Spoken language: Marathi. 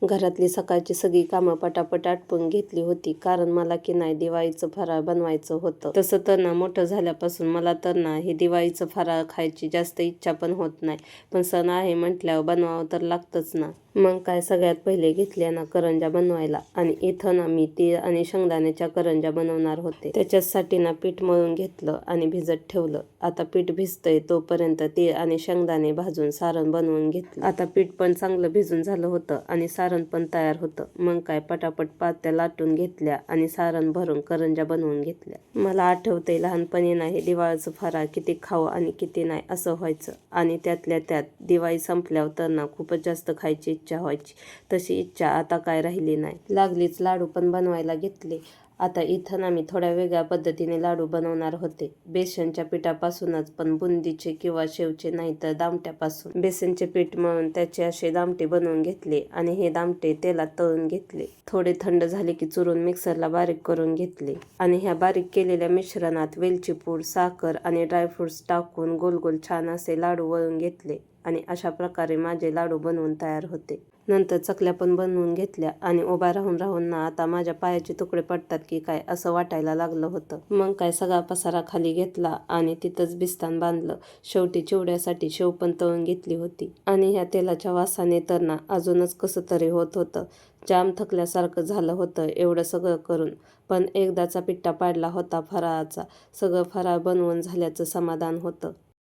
घरातली सकाळची सगळी कामं पटापट आटपून घेतली होती, कारण मला की नाही दिवाळीचं फराळ बनवायचं होतं. तसं तर ना मोठं झाल्यापासून मला तर ना हे दिवाळीचं फराळ खायची जास्त इच्छा पण होत नाही, पण सण आहे म्हटल्यावर बनवावं तर लागतंच ना. मग काय, सगळ्यात पहिले घेतल्या ना करंजा बनवायला, आणि इथं ना मी तीळ आणि शेंगदाण्याच्या करंजा बनवणार होते. त्याच्यासाठी ना पीठ मळून घेतलं आणि भिजत ठेवलं. आता पीठ भिजतंय तोपर्यंत तीळ आणि शेंगदाणे भाजून सारण बनवून घेतलं. आता पीठ पण चांगलं भिजून झालं होतं आणि सारण पण तयार होतं. मग काय, पटापट पात्या लाटून घेतल्या आणि सारण भरून करंजा बनवून घेतल्या. मला आठवतंय लहानपणी नाही दिवाळीचं फराळ किती खावं आणि किती नाही असं व्हायचं, आणि त्यातल्या त्यात दिवाळी संपल्यावर तर ना खूपच जास्त खायची इच्छा व्हायची. तशी इच्छा आता काय राहिली नाही. लागलीच लाडू पण बनवायला घेतले. आता इथं ना मी थोड्या वेगळ्या पद्धतीने लाडू बनवणार होते. बेसनच्या पिठापासूनच, पण बुंदीचे किंवा शेवचे नाही तर दामट्यापासून. बेसनचे पीठ मळून त्याचे असे दामटे बनवून घेतले आणि हे दामटे तेलात तळून घेतले. थोडे थंड झाले की चुरून मिक्सरला बारीक करून घेतले, आणि ह्या बारीक केलेल्या मिश्रणात वेलची पूड, साखर आणि ड्रायफ्रुट्स टाकून गोल गोल छान असे लाडू वळून घेतले, आणि अशा प्रकारे माझे लाडू बनवून तयार होते. नंतर चकल्या पण बनवून घेतल्या, आणि उभा राहून राहून ना आता माझ्या पायाचे तुकडे पडतात की काय असं वाटायला लागलं होतं. मग काय, सगळा पसारा खाली घेतला आणि तिथंच बिस्तान बांधलं. शेवटी चिवड्यासाठी शेव पण तळून घेतली होती, आणि ह्या तेलाच्या वासाने तर ना अजूनच कसं तरी होत होतं. जाम थकल्यासारखं झालं होतं एवढं सगळं करून, पण एकदाचा पिट्टा पाडला होता फराळाचा. सगळं फराळ बनवून झाल्याचं समाधान होतं.